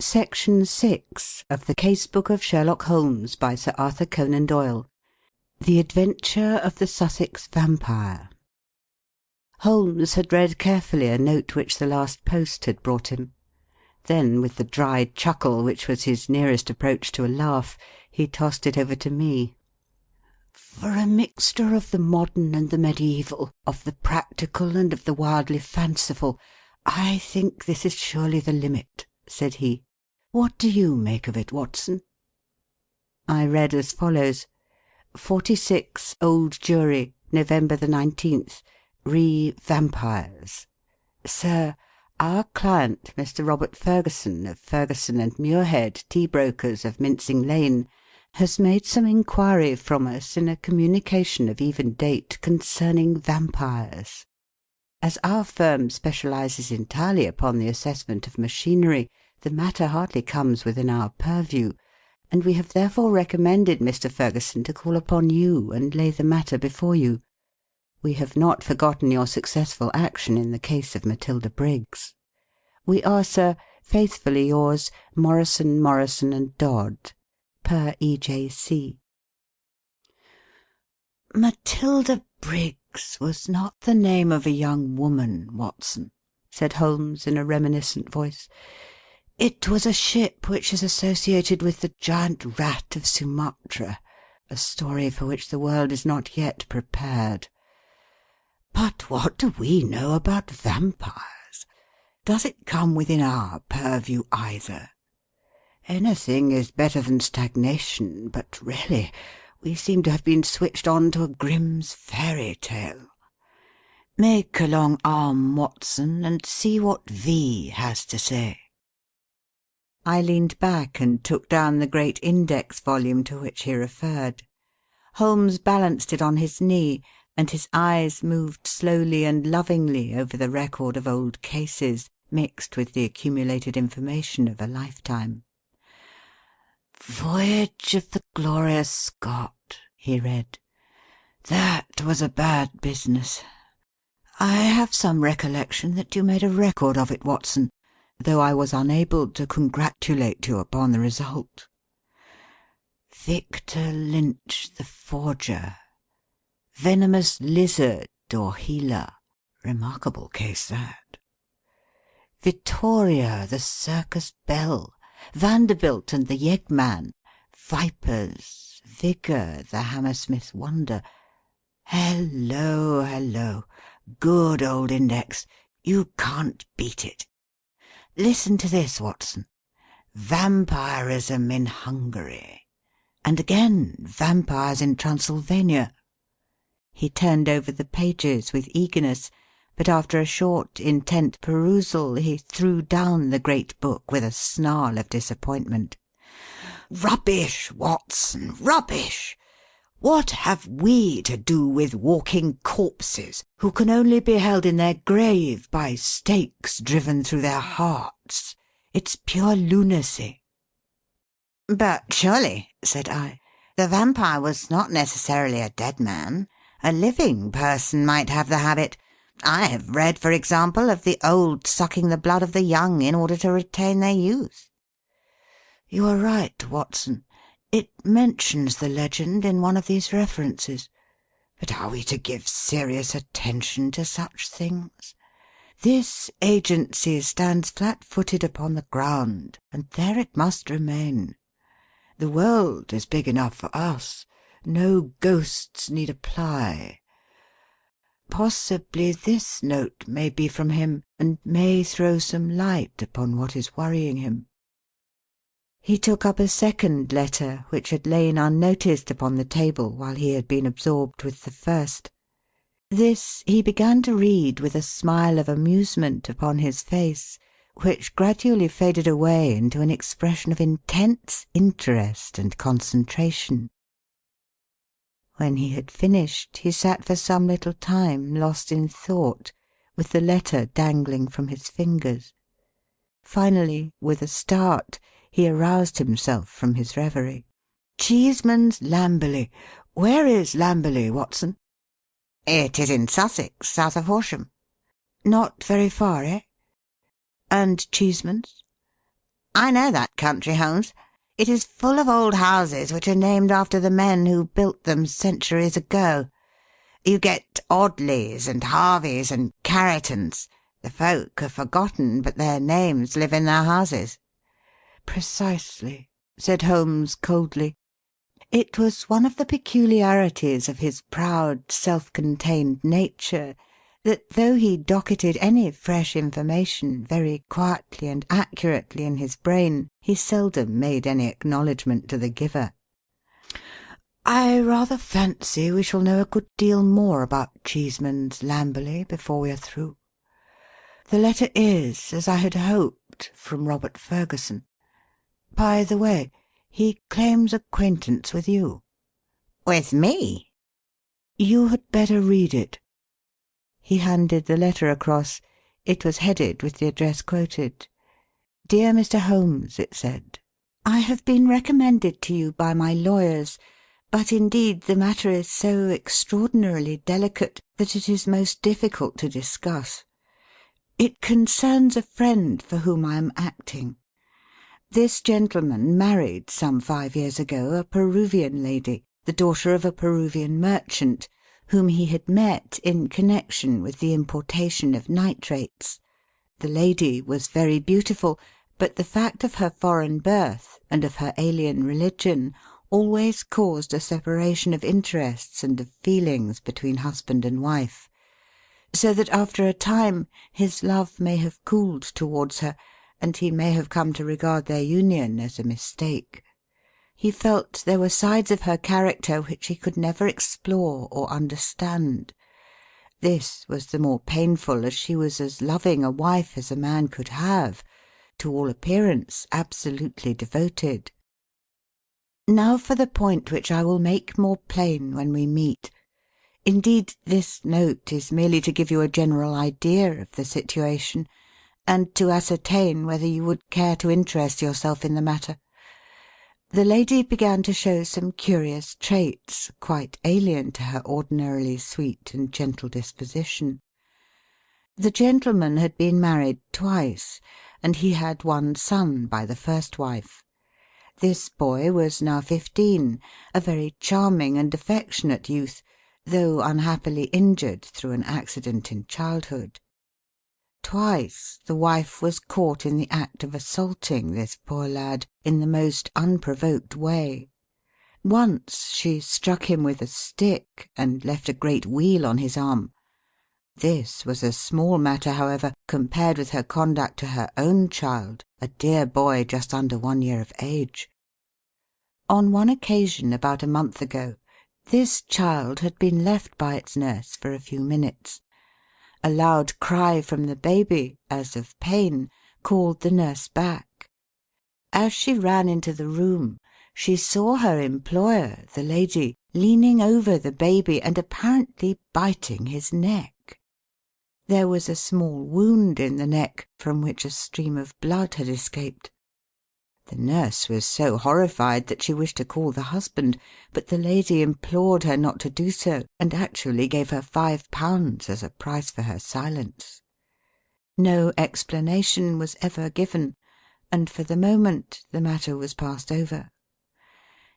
Section 6 of the Casebook of Sherlock Holmes by Sir Arthur Conan Doyle. The Adventure of the Sussex Vampire. Holmes had read carefully a note which the last post had brought him. Then, with the dry chuckle which was his nearest approach to a laugh, he tossed it over to me. "For a mixture of the modern and the medieval, of the practical and of the wildly fanciful, I think this is surely the limit," said he. "What do you make of it, Watson?" I read as follows: 46 Old Jury, November the 19th, re Vampires. Sir, our client, Mr. Robert Ferguson, of Ferguson and Muirhead, tea brokers of Mincing Lane, has made some inquiry from us in a communication of even date concerning vampires. As our firm specializes entirely upon the assessment of machinery, the matter hardly comes within our purview, and we have therefore recommended Mr. Ferguson to call upon you and lay the matter before you. We have not forgotten your successful action in the case of Matilda Briggs. We are, sir, faithfully yours, Morrison, Morrison and Dodd, per E.J.C. "Matilda Briggs was not the name of a young woman, Watson," said Holmes in a reminiscent voice. "It was a ship which is associated with the giant rat of Sumatra, a story for which the world is not yet prepared. But what do we know about vampires? Does it come within our purview either? Anything is better than stagnation, but really we seem to have been switched on to a Grimm's fairy tale. Make a long arm, Watson, and see what V has to say." I leaned back and took down the great index volume to which he referred. Holmes balanced it on his knee, and his eyes moved slowly and lovingly over the record of old cases, mixed with the accumulated information of a lifetime. "Voyage of the Glorious Scott," he read. "That was a bad business. I have some recollection that you made a record of it, Watson, though I was unable to congratulate you upon the result. Victor Lynch, the forger. Venomous lizard or healer. Remarkable case, that. Vittoria, the circus belle. Vanderbilt and the yeggman. Vipers. Vigor, the Hammersmith wonder. Hello, hello. Good old index. You can't beat it. Listen to this, Watson. Vampirism in Hungary. And again, vampires in Transylvania." He turned over the pages with eagerness, but after a short, intent perusal he threw down the great book with a snarl of disappointment. "Rubbish, Watson, rubbish! What have we to do with walking corpses who can only be held in their grave by stakes driven through their hearts? It's pure lunacy." "But surely," said I, "the vampire was not necessarily a dead man. A living person might have the habit. I have read, for example, of the old sucking the blood of the young in order to retain their youth." "You are right, Watson. It mentions the legend in one of these references. But are we to give serious attention to such things? This agency stands flat-footed upon the ground, and there it must remain. The world is big enough for us. No ghosts need apply. Possibly this note may be from him, and may throw some light upon what is worrying him." He took up a second letter, which had lain unnoticed upon the table while he had been absorbed with the first. This he began to read with a smile of amusement upon his face, which gradually faded away into an expression of intense interest and concentration. When he had finished, he sat for some little time lost in thought, with the letter dangling from his fingers. Finally, with a start, he aroused himself from his reverie. "Cheeseman's Lamberley. Where is Lamberley, Watson?" "It is in Sussex, south of Horsham." "Not very far, eh? And Cheeseman's?" I know that country, Holmes. It is full of old houses which are named after the men who built them centuries ago. You get Audleys and Harveys and Carritons. The folk are forgotten, but their names live in their houses." "Precisely," said Holmes coldly. It was one of the peculiarities of his proud, self-contained nature that, though he docketed any fresh information very quietly and accurately in his brain, he seldom made any acknowledgment to the giver. "I rather fancy we shall know a good deal more about Cheeseman's Lamberley before we are through. The letter is, as I had hoped, from Robert Ferguson. By the way, he claims acquaintance with you." "With me?" "You had better read it." He handed the letter across. It was headed with the address quoted. "Dear Mr. Holmes," it said, "I have been recommended to you by my lawyers, but indeed the matter is so extraordinarily delicate that it is most difficult to discuss. It concerns a friend for whom I am acting. This gentleman married some 5 years ago a Peruvian lady, the daughter of a Peruvian merchant, whom he had met in connection with the importation of nitrates. The lady was very beautiful, but the fact of her foreign birth and of her alien religion always caused a separation of interests and of feelings between husband and wife, so that after a time his love may have cooled towards her, and he may have come to regard their union as a mistake. He felt there were sides of her character which he could never explore or understand. This was the more painful as she was as loving a wife as a man could have, to all appearance absolutely devoted. Now for the point which I will make more plain when we meet. Indeed, this note is merely to give you a general idea of the situation, and to ascertain whether you would care to interest yourself in the matter. The lady began to show some curious traits, quite alien to her ordinarily sweet and gentle disposition. The gentleman had been married twice, and he had one son by the first wife. This boy was now 15, a very charming and affectionate youth, though unhappily injured through an accident in childhood. Twice the wife was caught in the act of assaulting this poor lad in the most unprovoked way. Once she struck him with a stick and left a great weal on his arm. This was a small matter, however, compared with her conduct to her own child, a dear boy just under 1 year of age. On one occasion about a month ago, this child had been left by its nurse for a few minutes. A loud cry from the baby, as of pain, called the nurse back. As she ran into the room, she saw her employer, the lady, leaning over the baby and apparently biting his neck. There was a small wound in the neck, from which a stream of blood had escaped. The nurse was so horrified that she wished to call the husband, but the lady implored her not to do so, and actually gave her £5 as a price for her silence. No explanation was ever given, and for the moment the matter was passed over.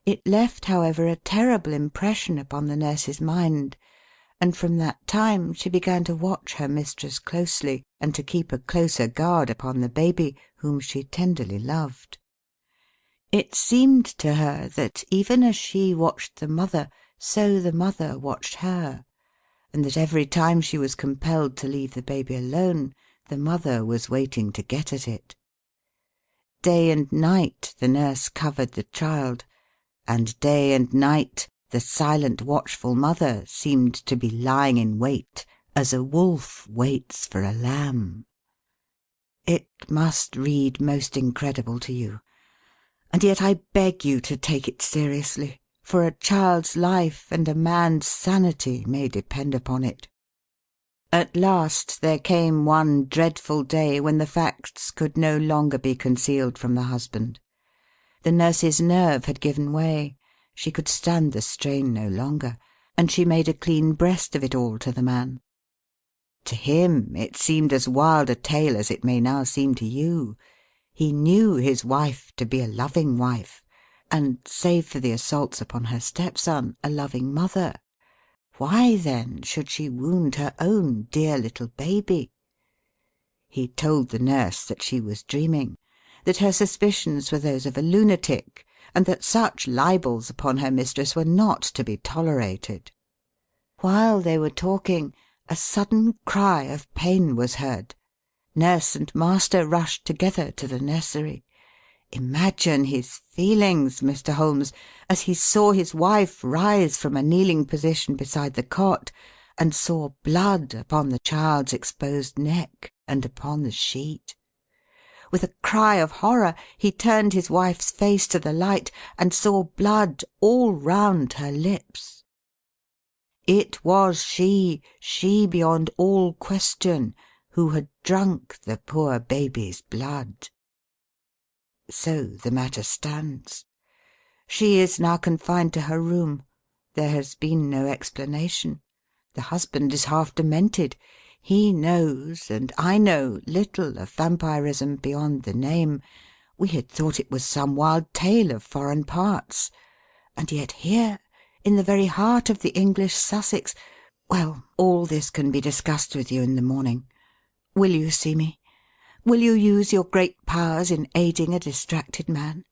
It left, however, a terrible impression upon the nurse's mind, and from that time she began to watch her mistress closely, and to keep a closer guard upon the baby, whom she tenderly loved. It seemed to her that even as she watched the mother, so the mother watched her, and that every time she was compelled to leave the baby alone, the mother was waiting to get at it. Day and night the nurse covered the child, and day and night the silent, watchful mother seemed to be lying in wait as a wolf waits for a lamb. It must read most incredible to you, and yet I beg you to take it seriously, for a child's life and a man's sanity may depend upon it. At last there came one dreadful day when the facts could no longer be concealed from the husband. The nurse's nerve had given way, she could stand the strain no longer, and she made a clean breast of it all to the man. To him it seemed as wild a tale as it may now seem to you. He knew his wife to be a loving wife, and, save for the assaults upon her stepson, a loving mother. Why, then, should she wound her own dear little baby? He told the nurse that she was dreaming, that her suspicions were those of a lunatic, and that such libels upon her mistress were not to be tolerated. While they were talking, a sudden cry of pain was heard. Nurse and master rushed together to the nursery. Imagine his feelings, Mr. Holmes, as he saw his wife rise from a kneeling position beside the cot, and saw blood upon the child's exposed neck and upon the sheet. With a cry of horror, he turned his wife's face to the light, and saw blood all round her lips. It was she beyond all question, who had drunk the poor baby's blood. So the matter stands. She is now confined to her room. There has been no explanation. The husband is half demented. He knows, and I know, little of vampirism beyond the name. We had thought it was some wild tale of foreign parts. And yet here, in the very heart of the English Sussex— well, all this can be discussed with you in the morning. Will you see me? Will you use your great powers in aiding a distracted man?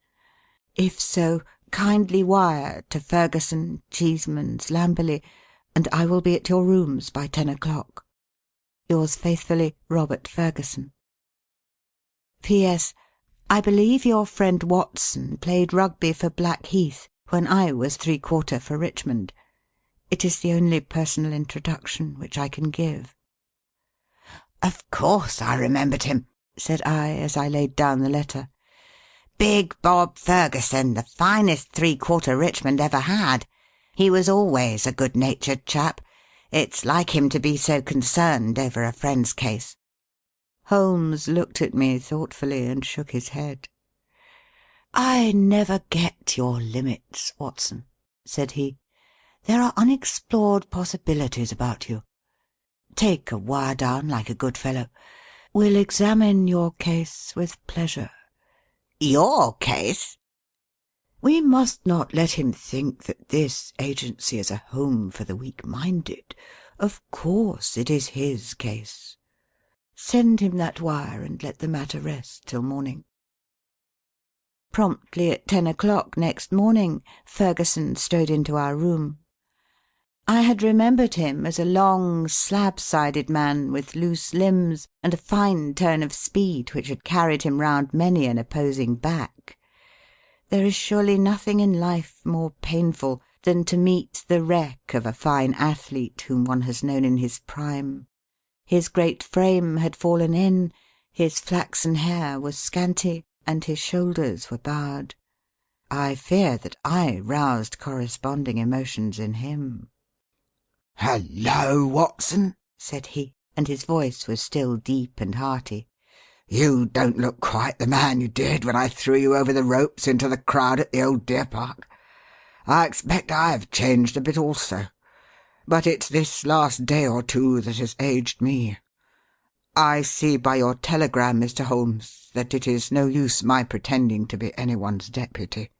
If so, kindly wire to Ferguson, Cheeseman's, Lamberley, and I will be at your rooms by 10 o'clock. Yours faithfully, Robert Ferguson. P.S. I believe your friend Watson played rugby for Blackheath when I was 3/4 for Richmond. It is the only personal introduction which I can give. Of course I remembered him, said I, as I laid down the letter. Big Bob Ferguson, the finest 3/4 Richmond ever had. He was always a good-natured chap. It's like him to be so concerned over a friend's case. Holmes looked at me thoughtfully and shook his head. I never get your limits, Watson, said he. There are unexplored possibilities about you. Take a wire down like a good fellow. We'll examine your case with pleasure. Your case? We must not let him think that this agency is a home for the weak-minded. Of course it is his case. Send him that wire and let the matter rest till morning. Promptly at 10 o'clock next morning, Ferguson strode into our room. I had remembered him as a long, slab-sided man with loose limbs and a fine turn of speed which had carried him round many an opposing back. There is surely nothing in life more painful than to meet the wreck of a fine athlete whom one has known in his prime. His great frame had fallen in, his flaxen hair was scanty, and his shoulders were bowed. I fear that I roused corresponding emotions in him. "Hello, Watson," said he, and his voice was still deep and hearty. "You don't look quite the man you did when I threw you over the ropes into the crowd at the old deer park. I expect I've changed a bit also. But it's this last day or two that has aged me. I see by your telegram, Mr. Holmes, that it is no use my pretending to be anyone's deputy."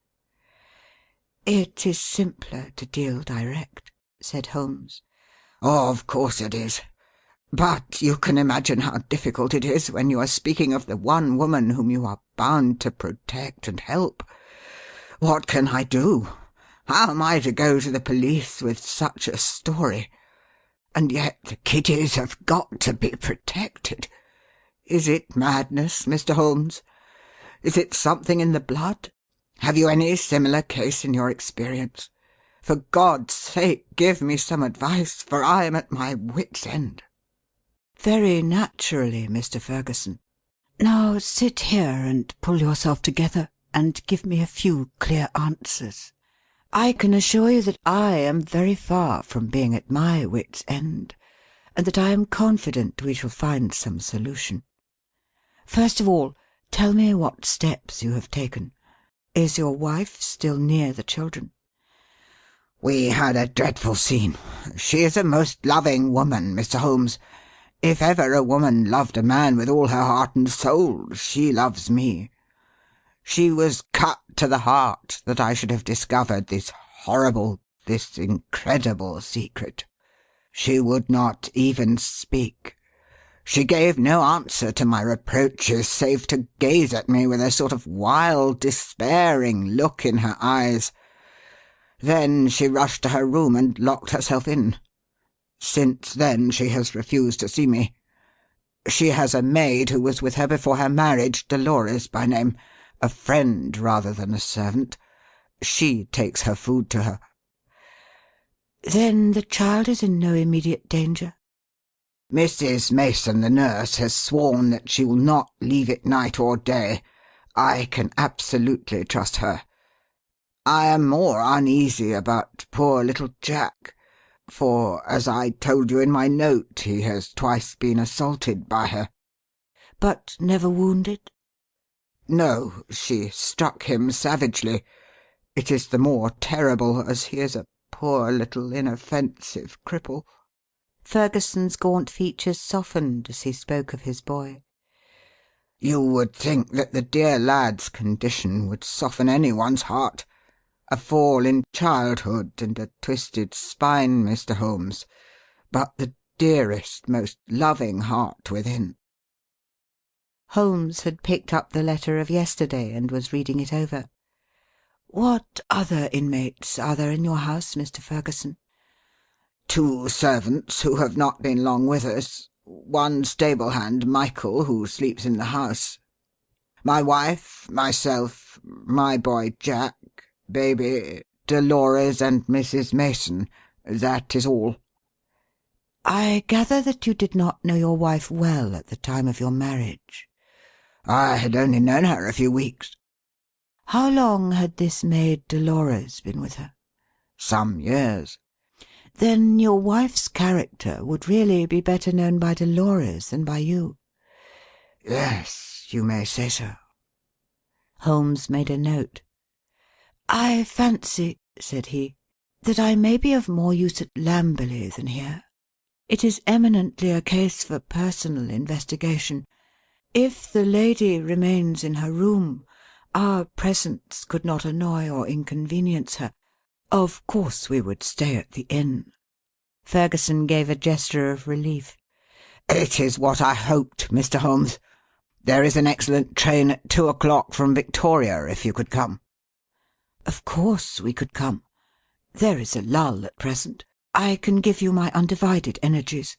"It is simpler to deal direct," said Holmes. "Of course it is. But you can imagine how difficult it is when you are speaking of the one woman whom you are bound to protect and help. What can I do? How am I to go to the police with such a story? And yet the kiddies have got to be protected. Is it madness, Mr. Holmes? Is it something in the blood? Have you any similar case in your experience? For God's sake, give me some advice, for I am at my wit's end." "Very naturally, Mr. Ferguson. Now sit here and pull yourself together, and give me a few clear answers. I can assure you that I am very far from being at my wit's end, and that I am confident we shall find some solution. First of all, tell me what steps you have taken. Is your wife still near the children?" "We had a dreadful scene. She is a most loving woman, Mr. Holmes. If ever a woman loved a man with all her heart and soul, she loves me. She was cut to the heart that I should have discovered this horrible, this incredible secret. She would not even speak. She gave no answer to my reproaches save to gaze at me with a sort of wild, despairing look in her eyes. Then she rushed to her room and locked herself in. Since then she has refused to see me. She has a maid who was with her before her marriage, Dolores by name, a friend rather than a servant. She takes her food to her." "Then the child is in no immediate danger?" "Mrs. Mason, the nurse, has sworn that she will not leave it night or day. I can absolutely trust her. I am more uneasy about poor little Jack, for, as I told you in my note, he has twice been assaulted by her." "But never wounded?" "No, she struck him savagely. It is the more terrible as he is a poor little inoffensive cripple." Ferguson's gaunt features softened as he spoke of his boy. "You would think that the dear lad's condition would soften anyone's heart. A fall in childhood and a twisted spine, Mr. Holmes, but the dearest, most loving heart within." Holmes had picked up the letter of yesterday and was reading it over. "What other inmates are there in your house, Mr. Ferguson?" "Two servants who have not been long with us. One stable hand, Michael, who sleeps in the house. My wife, myself, my boy Jack, baby, Dolores, and Mrs. Mason. That is all." "I gather that you did not know your wife well at the time of your marriage." "I had only known her a few weeks." "How long had this maid Dolores been with her?" "Some years." "Then your wife's character would really be better known by Dolores than by you." "Yes, you may say so." Holmes made a note. "I fancy," said he, "that I may be of more use at Lamberley than here. It is eminently a case for personal investigation. If the lady remains in her room, our presence could not annoy or inconvenience her. Of course we would stay at the inn." Ferguson gave a gesture of relief. "It is what I hoped, Mr. Holmes. There is an excellent train at 2 o'clock from Victoria, if you could come." "Of course we could come. There is a lull at present. I can give you my undivided energies.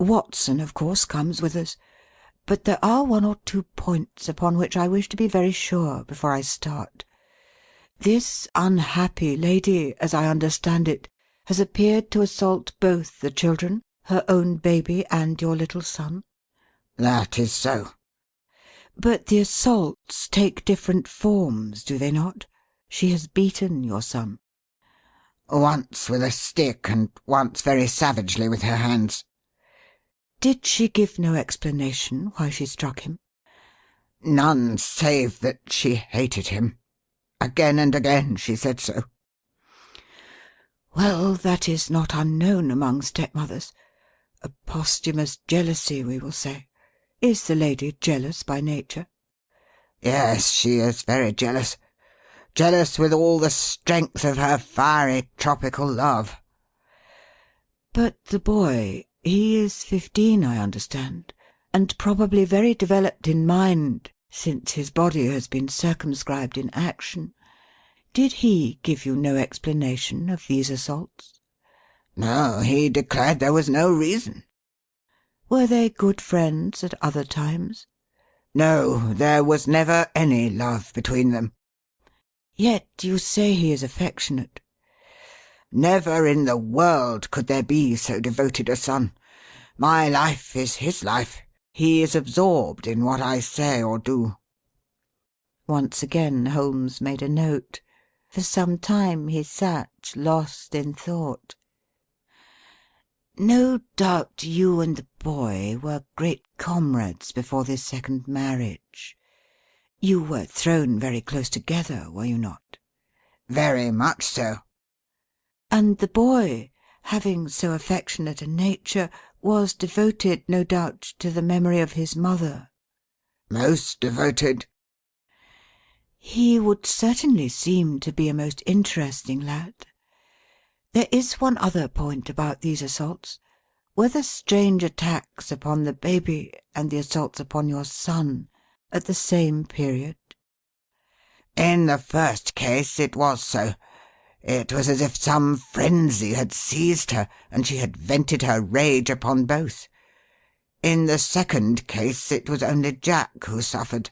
Watson, of course, comes with us. But there are one or two points upon which I wish to be very sure before I start. This unhappy lady, as I understand it, has appeared to assault both the children, her own baby and your little son?" "That is so." "But the assaults take different forms, do they not? She has beaten your son." "Once with a stick, and once very savagely with her hands." "Did she give no explanation why she struck him?" "None, save that she hated him. Again and again she said so." "Well, that is not unknown among stepmothers. A posthumous jealousy, we will say. Is the lady jealous by nature?" "Yes, she is very jealous. Jealous with all the strength of her fiery tropical love." "But the boy, he is 15, I understand, and probably very developed in mind, since his body has been circumscribed in action. Did he give you no explanation of these assaults?" "No, he declared there was no reason." "Were they good friends at other times?" "No, there was never any love between them." "Yet you say he is affectionate." "Never in the world could there be so devoted a son. My life is his life. He is absorbed in what I say or do." Once again Holmes made a note. For some time he sat lost in thought. "No doubt you and the boy were great comrades before this second marriage. You were thrown very close together, were you not?" "Very much so." "And the boy, having so affectionate a nature, was devoted, no doubt, to the memory of his mother?" "Most devoted." He would certainly seem to be a most interesting lad. There is one other point about these assaults. Were the strange attacks upon the baby and the assaults upon your son at the same period?" "In the first case it was so. It was as if some frenzy had seized her, and she had vented her rage upon both. In the second case it was only Jack who suffered.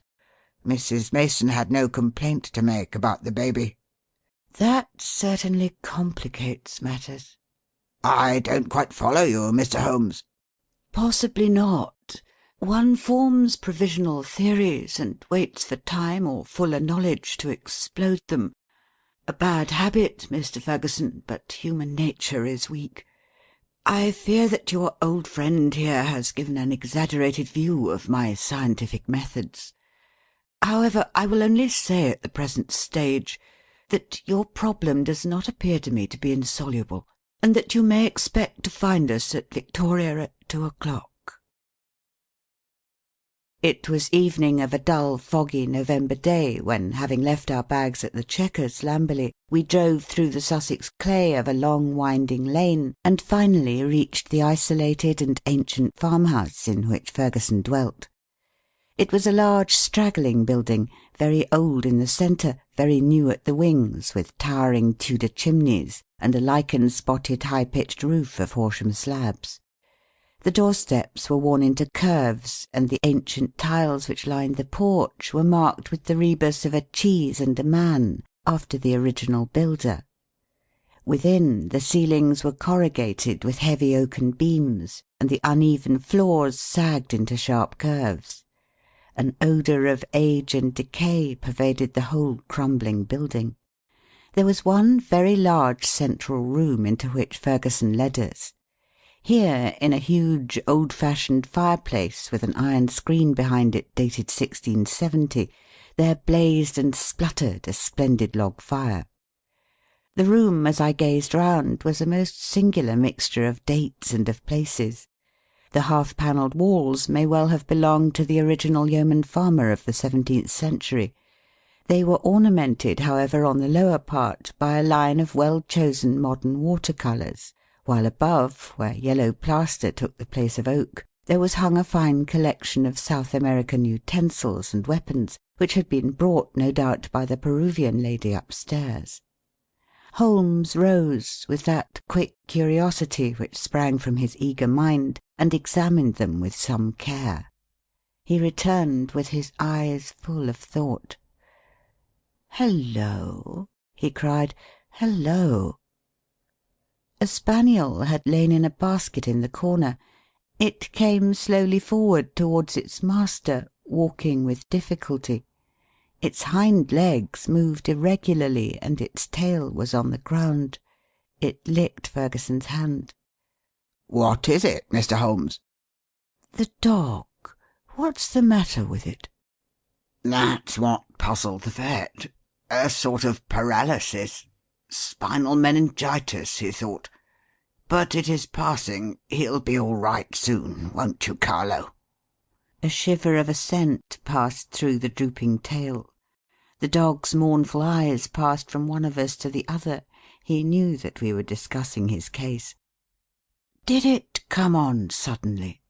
Mrs. Mason had no complaint to make about the baby." "That certainly complicates matters." "I don't quite follow you, Mr. Holmes." "Possibly not. One forms provisional theories and waits for time or fuller knowledge to explode them. A bad habit, Mr. Ferguson, but human nature is weak. I fear that your old friend here has given an exaggerated view of my scientific methods. However, I will only say at the present stage that your problem does not appear to me to be insoluble, and that you may expect to find us at Victoria at 2:00. It was evening of a dull, foggy November day when, having left our bags at the Chequers, Lamberley, we drove through the Sussex clay of a long winding lane and finally reached the isolated and ancient farmhouse in which Ferguson dwelt. It was a large straggling building, very old in the centre, very new at the wings, with towering Tudor chimneys and a lichen-spotted high-pitched roof of Horsham slabs. The doorsteps were worn into curves, and the ancient tiles which lined the porch were marked with the rebus of a cheese and a man, after the original builder. Within, the ceilings were corrugated with heavy oaken beams, and the uneven floors sagged into sharp curves. An odour of age and decay pervaded the whole crumbling building. There was one very large central room into which Ferguson led us. Here, in a huge, old-fashioned fireplace with an iron screen behind it dated 1670, there blazed and spluttered a splendid log fire. The room, as I gazed round, was a most singular mixture of dates and of places. The half-panelled walls may well have belonged to the original yeoman farmer of the 17th century. They were ornamented, however, on the lower part by a line of well-chosen modern water-colours, while above, where yellow plaster took the place of oak, there was hung a fine collection of South American utensils and weapons, which had been brought, no doubt, by the Peruvian lady upstairs. Holmes rose, with that quick curiosity which sprang from his eager mind, and examined them with some care. He returned with his eyes full of thought. "Hello!" he cried. "Hello!" A spaniel had lain in a basket in the corner. It came slowly forward towards its master, walking with difficulty. Its hind legs moved irregularly, and its tail was on the ground. It licked Ferguson's hand. "What is it, Mr. Holmes?" "The dog. What's the matter with it?" "That's what puzzled the vet. A sort of paralysis. Spinal meningitis, he thought. But it is passing. He'll be all right soon, won't you, Carlo?" A shiver of assent passed through the drooping tail. The dog's mournful eyes passed from one of us to the other. He knew that we were discussing his case. "Did it come on suddenly?"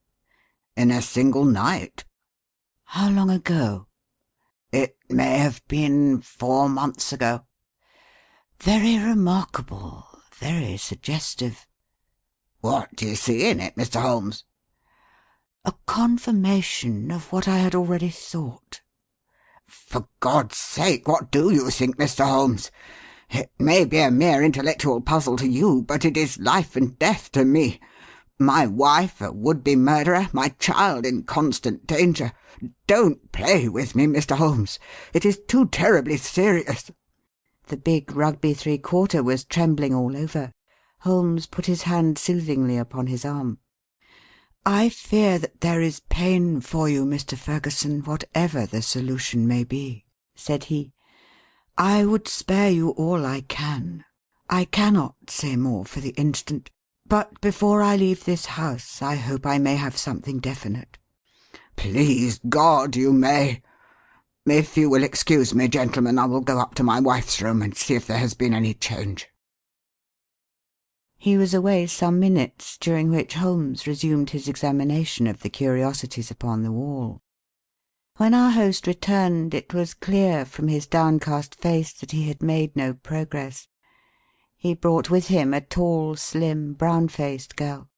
"In a single night." "How long ago?" "It may have been 4 months ago." "Very remarkable. Very suggestive." "What do you see in it, Mr. Holmes?" "A confirmation of what I had already thought." "For God's sake, what do you think, Mr. Holmes? It may be a mere intellectual puzzle to you, but it is life and death to me. My wife a would-be murderer, my child in constant danger. Don't play with me, Mr. Holmes. It is too terribly serious." The big Rugby 3/4 was trembling all over. Holmes put his hand soothingly upon his arm. "I fear that there is pain for you, Mr. Ferguson, whatever the solution may be," said he. "I would spare you all I can. I cannot say more for the instant, but before I leave this house I hope I may have something definite." "Please God, you may." If you will excuse me, gentlemen, I will go up to my wife's room and see if there has been any change." He was away some minutes, during which Holmes resumed his examination of the curiosities upon the wall. When our host returned, it was clear from his downcast face that he had made no progress. He brought with him a tall, slim, brown-faced girl.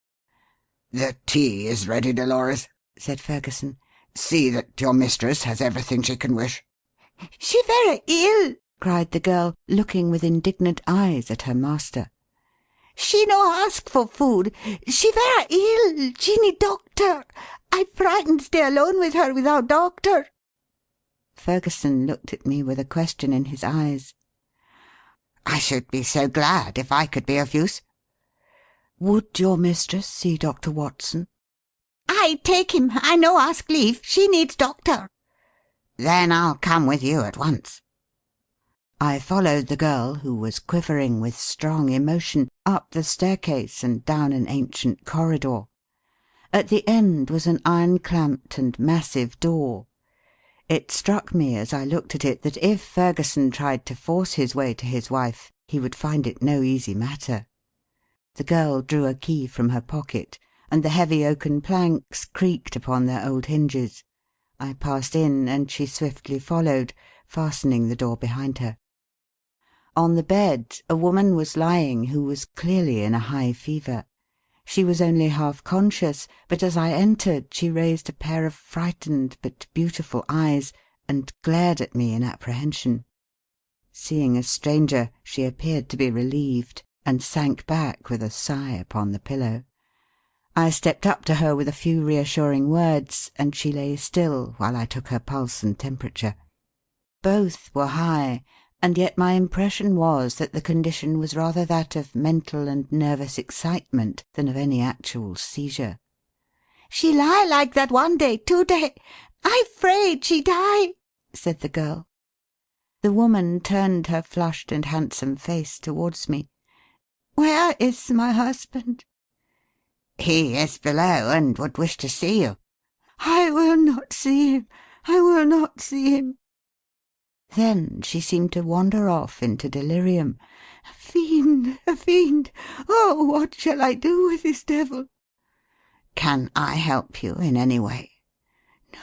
"The tea is ready, Dolores," said Ferguson. "See that your mistress has everything she can wish." "She very ill," cried the girl, looking with indignant eyes at her master. "She no ask for food. She very ill. She need doctor. I frightened stay alone with her without doctor." Ferguson looked at me with a question in his eyes. "I should be so glad if I could be of use." "Would your mistress see Dr. Watson?" "I take him. I no ask leave. She needs doctor." "Then I'll come with you at once." I followed the girl, who was quivering with strong emotion, up the staircase and down an ancient corridor. At the end was an iron-clamped and massive door. It struck me as I looked at it that if Ferguson tried to force his way to his wife, he would find it no easy matter. The girl drew a key from her pocket, and the heavy oaken planks creaked upon their old hinges. I passed in, and she swiftly followed, fastening the door behind her. On the bed a woman was lying who was clearly in a high fever. She was only half conscious, but as I entered she raised a pair of frightened but beautiful eyes and glared at me in apprehension. Seeing a stranger, she appeared to be relieved, and sank back with a sigh upon the pillow. I stepped up to her with a few reassuring words, and she lay still while I took her pulse and temperature. Both were high, and yet my impression was that the condition was rather that of mental and nervous excitement than of any actual seizure. "She lie like that 1 day, 2 day. I 'fraid she die," said the girl. The woman turned her flushed and handsome face towards me. "Where is my husband?" "He is below, and would wish to see you." "I will not see him. I will not see him." Then she seemed to wander off into delirium. "A fiend! A fiend! Oh, what shall I do with this devil?" "Can I help you in any way?"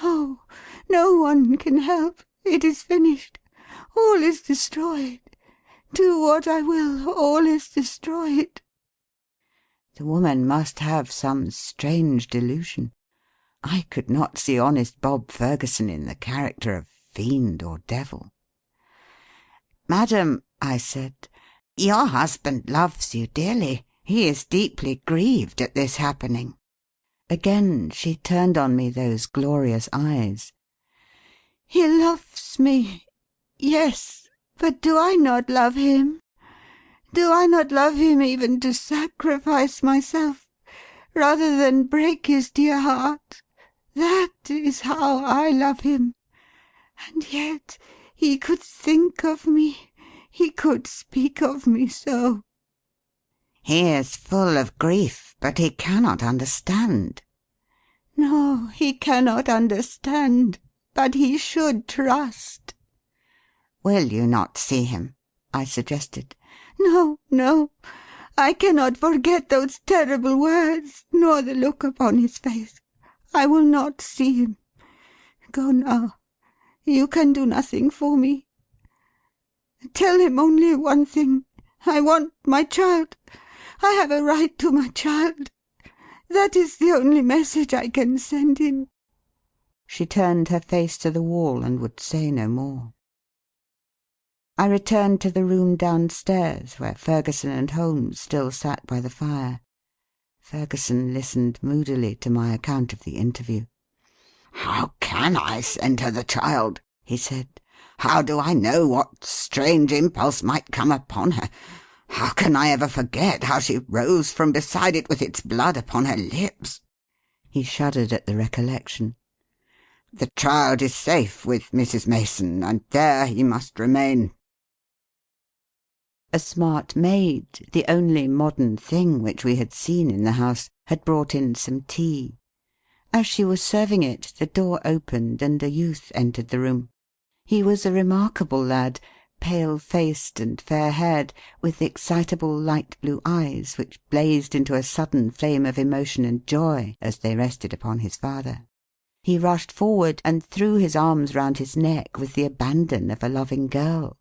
"No, no one can help. It is finished. All is destroyed. Do what I will, all is destroyed." The woman must have some strange delusion. I could not see honest Bob Ferguson in the character of fiend or devil. "Madam," I said, "your husband loves you dearly. He is deeply grieved at this happening." Again she turned on me those glorious eyes. "He loves me. Yes, but do I not love him? Do I not love him even to sacrifice myself, rather than break his dear heart? That is how I love him. And yet he could think of me, he could speak of me so." "He is full of grief, but he cannot understand." "No, he cannot understand, but he should trust." "Will you not see him?" I suggested. "No, no. I cannot forget those terrible words, nor the look upon his face. I will not see him. Go now. You can do nothing for me. Tell him only one thing. I want my child. I have a right to my child. That is the only message I can send him." She turned her face to the wall and would say no more. I returned to the room downstairs, where Ferguson and Holmes still sat by the fire. Ferguson listened moodily to my account of the interview. "How can I send her the child?" he said. "How do I know what strange impulse might come upon her? How can I ever forget how she rose from beside it with its blood upon her lips?" He shuddered at the recollection. "The child is safe with Mrs. Mason, and there he must remain." A smart maid, the only modern thing which we had seen in the house, had brought in some tea. As she was serving it, the door opened and a youth entered the room. He was a remarkable lad, pale-faced and fair-haired, with excitable light blue eyes which blazed into a sudden flame of emotion and joy as they rested upon his father. He rushed forward and threw his arms round his neck with the abandon of a loving girl.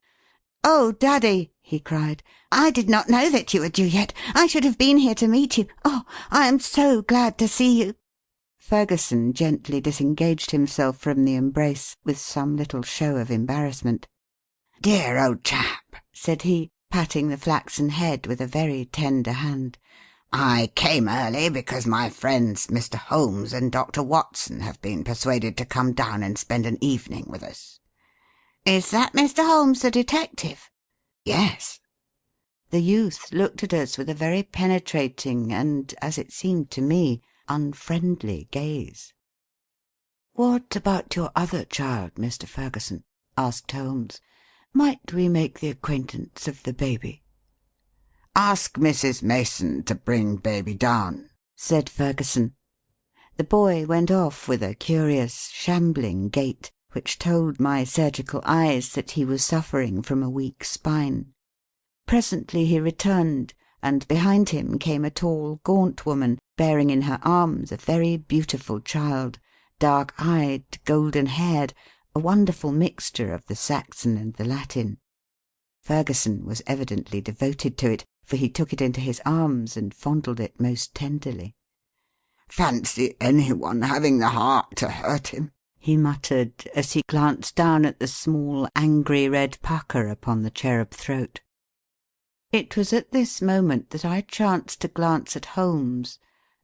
"Oh, Daddy!" he cried, "I did not know that you were due yet. I should have been here to meet you. Oh, I am so glad to see you." Ferguson gently disengaged himself from the embrace with some little show of embarrassment. "Dear old chap," said he, patting the flaxen head with a very tender hand. "I came early because my friends Mr. Holmes and Dr. Watson have been persuaded to come down and spend an evening with us." "Is that Mr. Holmes, the detective?" "Yes." The youth looked at us with a very penetrating and, as it seemed to me, unfriendly gaze. "What about your other child, Mr. Ferguson?" asked Holmes. "Might we make the acquaintance of the baby?" "Ask Mrs. Mason to bring baby down," said Ferguson. The boy went off with a curious, shambling gait, which told my surgical eyes that he was suffering from a weak spine. Presently he returned, and behind him came a tall, gaunt woman, bearing in her arms a very beautiful child, dark-eyed, golden-haired, a wonderful mixture of the Saxon and the Latin. Ferguson was evidently devoted to it, for he took it into his arms and fondled it most tenderly. "Fancy anyone having the heart to hurt him," he muttered, as he glanced down at the small, angry red pucker upon the cherub throat. It was at this moment that I chanced to glance at Holmes,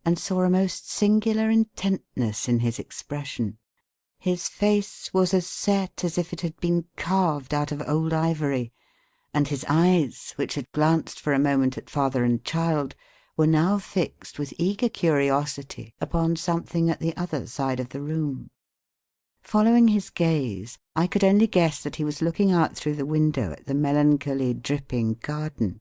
and saw a most singular intentness in his expression. His face was as set as if it had been carved out of old ivory, and his eyes, which had glanced for a moment at father and child, were now fixed with eager curiosity upon something at the other side of the room. Following his gaze, I could only guess that he was looking out through the window at the melancholy, dripping garden.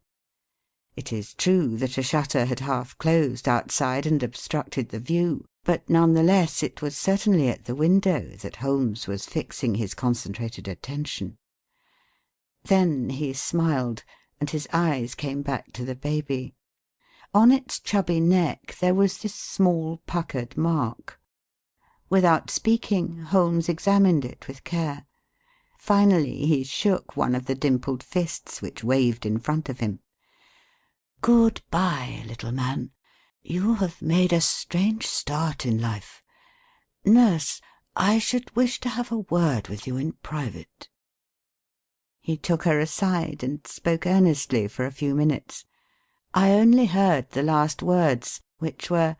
It is true that a shutter had half closed outside and obstructed the view, but none the less it was certainly at the window that Holmes was fixing his concentrated attention. Then he smiled, and his eyes came back to the baby. On its chubby neck there was this small puckered mark. Without speaking, Holmes examined it with care. Finally he shook one of the dimpled fists which waved in front of him. "Good-bye, little man. You have made a strange start in life. Nurse, I should wish to have a word with you in private." He took her aside and spoke earnestly for a few minutes. I only heard the last words, which were,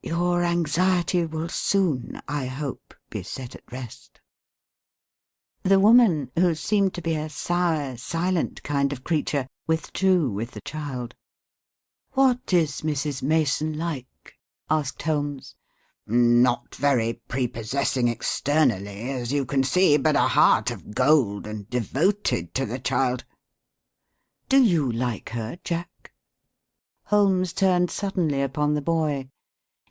"Your anxiety will soon, I hope, be set at rest." The woman, who seemed to be a sour, silent kind of creature, withdrew with the child. "What is Mrs. Mason like?" asked Holmes. "Not very prepossessing externally, as you can see, but a heart of gold and devoted to the child." "Do you like her, Jack?" Holmes turned suddenly upon the boy.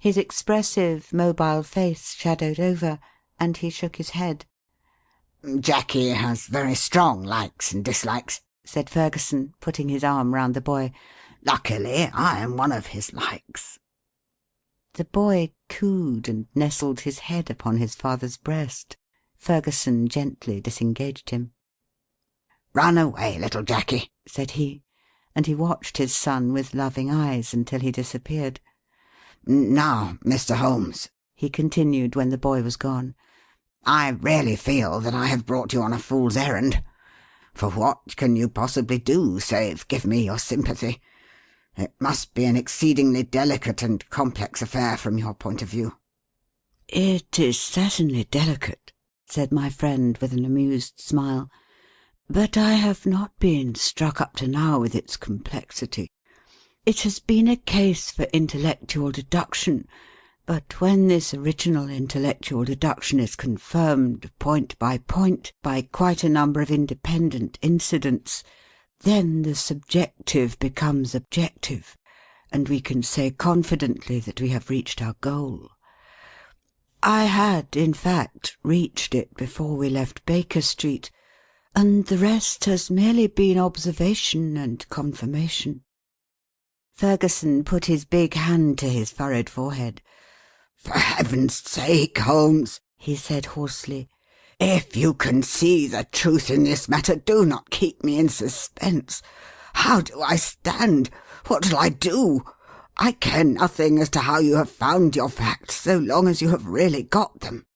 His expressive, mobile face shadowed over, and he shook his head. "Jackie has very strong likes and dislikes," said Ferguson, putting his arm round the boy. "Luckily, I am one of his likes." The boy cooed and nestled his head upon his father's breast. Ferguson gently disengaged him. "Run away, little Jackie," said he, and he watched his son with loving eyes until he disappeared. "Now, Mr. Holmes," he continued when the boy was gone, "I really feel that I have brought you on a fool's errand. For what can you possibly do save give me your sympathy? It must be an exceedingly delicate and complex affair from your point of view." "It is certainly delicate," said my friend with an amused smile, "but I have not been struck up to now with its complexity. It has been a case for intellectual deduction, but when this original intellectual deduction is confirmed, point by point, by quite a number of independent incidents, then the subjective becomes objective, and we can say confidently that we have reached our goal. I had, in fact, reached it before we left Baker Street, and the rest has merely been observation and confirmation." Ferguson put his big hand to his furrowed forehead. "For heaven's sake, Holmes," he said hoarsely, "if you can see the truth in this matter, do not keep me in suspense. How do I stand? What shall I do? I care nothing as to how you have found your facts, so long as you have really got them."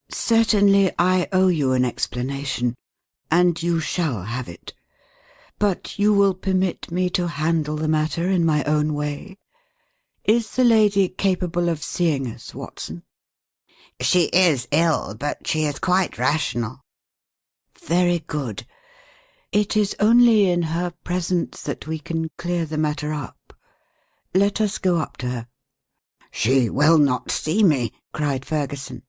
"Certainly I owe you an explanation, and you shall have it. But you will permit me to handle the matter in my own way. Is the lady capable of seeing us, Watson?" "She is ill, but she is quite rational." "Very good. It is only in her presence that we can clear the matter up. Let us go up to her." "She will not see me," cried Ferguson.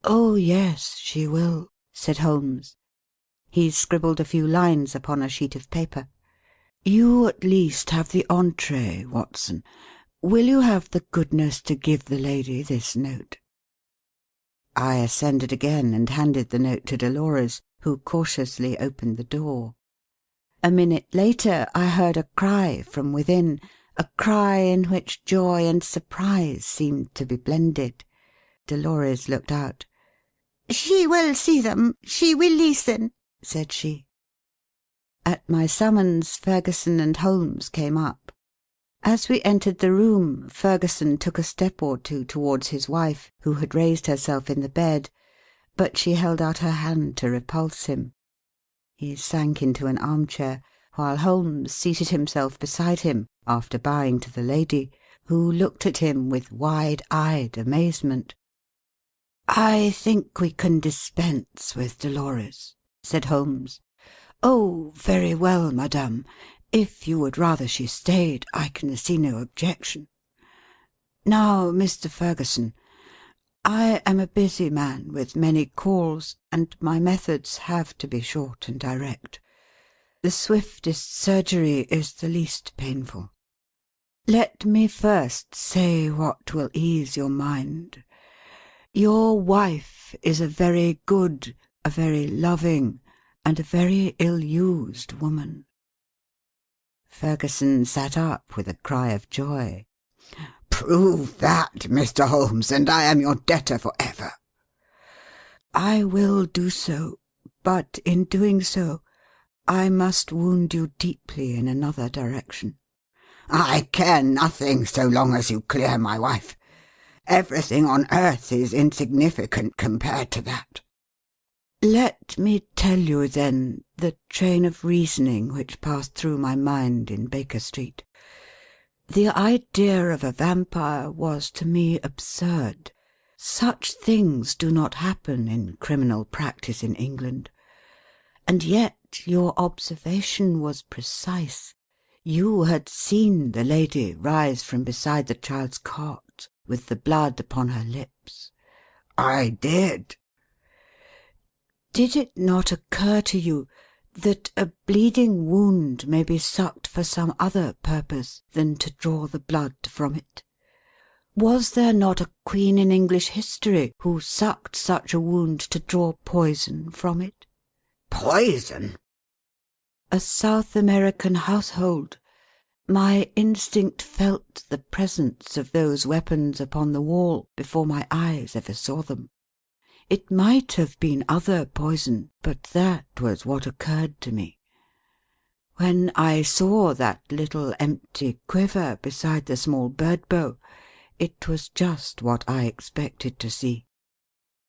"Oh, yes, she will," said Holmes. He scribbled a few lines upon a sheet of paper. "You at least have the entree, Watson. Will you have the goodness to give the lady this note?" I ascended again and handed the note to Dolores, who cautiously opened the door. A minute later I heard a cry from within, a cry in which joy and surprise seemed to be blended. Dolores looked out. "She will see them. She will listen," said she. At my summons, Ferguson and Holmes came up. As we entered the room, Ferguson took a step or two towards his wife, who had raised herself in the bed, but she held out her hand to repulse him. He sank into an armchair, while Holmes seated himself beside him, after bowing to the lady, who looked at him with wide-eyed amazement. "I think we can dispense with Dolores," said Holmes. "Oh, very well, madame. If you would rather she stayed, I can see no objection. Now, Mr. Ferguson, I am a busy man with many calls, and my methods have to be short and direct. The swiftest surgery is the least painful. Let me first say what will ease your mind. Your wife is a very good, a very loving, and a very ill-used woman." Ferguson sat up with a cry of joy. "Prove that, Mr. Holmes, and I am your debtor for ever." "I will do so, but in doing so I must wound you deeply in another direction." "I care nothing so long as you clear my wife. Everything on earth is insignificant compared to that." "Let me tell you, then, the train of reasoning which passed through my mind in Baker Street. The idea of a vampire was to me absurd. Such things do not happen in criminal practice in England. And yet your observation was precise. You had seen the lady rise from beside the child's cot, with the blood upon her lips." "I did." "Did it not occur to you that a bleeding wound may be sucked for some other purpose than to draw the blood from it? Was there not a queen in English history who sucked such a wound to draw poison from it?" "Poison?" "A South American household. My instinct felt the presence of those weapons upon the wall before my eyes ever saw them. It might have been other poison, but that was what occurred to me. When I saw that little empty quiver beside the small bird bow, it was just what I expected to see.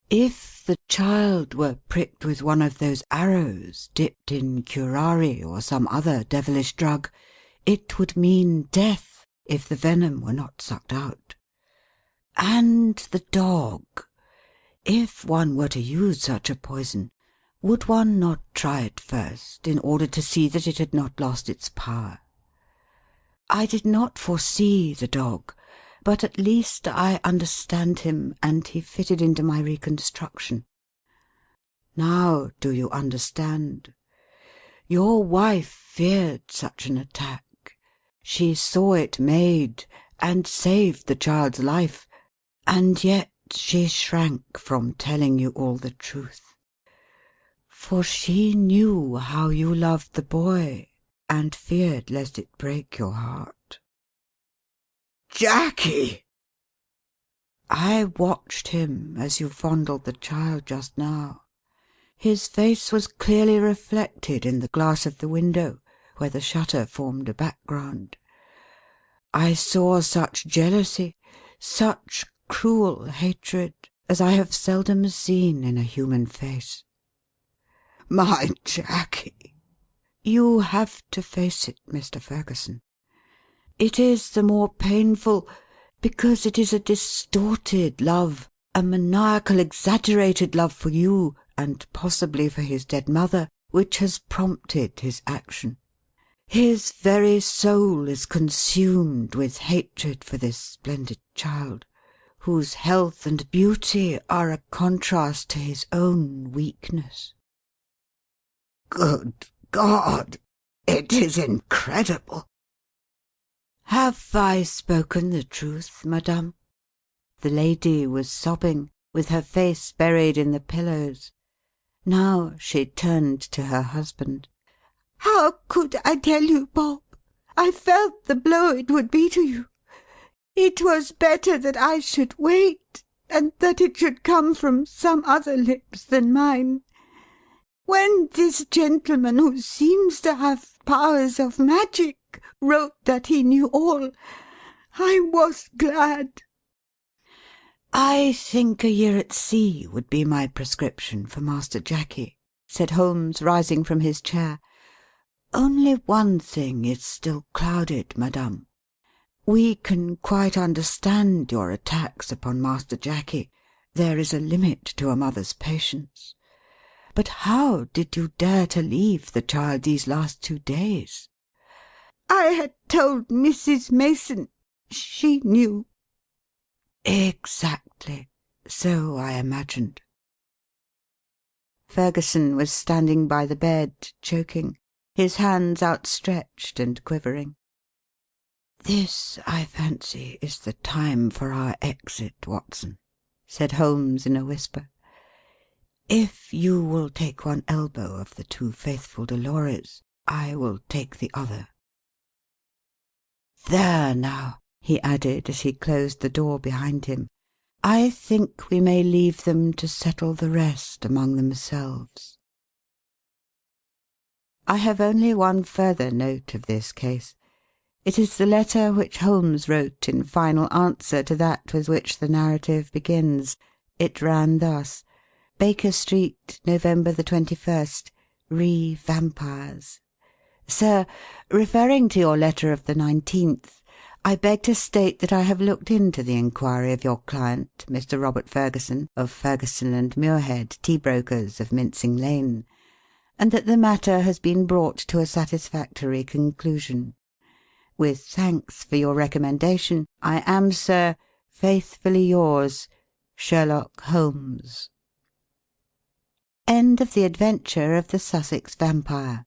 If the child were pricked with one of those arrows dipped in curare or some other devilish drug, it would mean death if the venom were not sucked out. And the dog. If one were to use such a poison, would one not try it first in order to see that it had not lost its power? I did not foresee the dog, but at least I understand him, and he fitted into my reconstruction. Now do you understand? Your wife feared such an attack. She saw it made, and saved the child's life, and yet she shrank from telling you all the truth, for she knew how you loved the boy, and feared lest it break your heart." "Jackie!" "I watched him as you fondled the child just now. His face was clearly reflected in the glass of the window, where the shutter formed a background. I saw such jealousy, such cruel hatred, as I have seldom seen in a human face." "My Jackie!" "You have to face it, Mr. Ferguson. It is the more painful because it is a distorted love, a maniacal, exaggerated love for you, and possibly for his dead mother, which has prompted his action. His very soul is consumed with hatred for this splendid child, whose health and beauty are a contrast to his own weakness." "Good God! It is incredible!" "Have I spoken the truth, madame?" The lady was sobbing, with her face buried in the pillows. Now she turned to her husband. "How could I tell you, Bob? I felt the blow it would be to you. It was better that I should wait, and that it should come from some other lips than mine. When this gentleman, who seems to have powers of magic, wrote that he knew all, I was glad." "I think a year at sea would be my prescription for Master Jacky," said Holmes, rising from his chair. "Only one thing is still clouded, madame. We can quite understand your attacks upon Master Jacky. There is a limit to a mother's patience. But how did you dare to leave the child these last 2 days?" "I had told Mrs. Mason. She knew." "Exactly. So I imagined." Ferguson was standing by the bed, choking, his hands outstretched and quivering. "This, I fancy, is the time for our exit, Watson," said Holmes in a whisper. "If you will take one elbow of the two faithful Dolores, I will take the other. There now," he added as he closed the door behind him. "I think we may leave them to settle the rest among themselves." I have only one further note of this case. It is the letter which Holmes wrote in final answer to that with which the narrative begins. It ran thus: "Baker Street, November the 21st. Re Vampires. Sir, referring to your letter of the 19th, I beg to state that I have looked into the inquiry of your client, Mr. Robert Ferguson, of Ferguson and Muirhead, tea brokers of Mincing Lane, and that the matter has been brought to a satisfactory conclusion. With thanks for your recommendation, I am, sir, faithfully yours, Sherlock Holmes." End of the Adventure of the Sussex Vampire,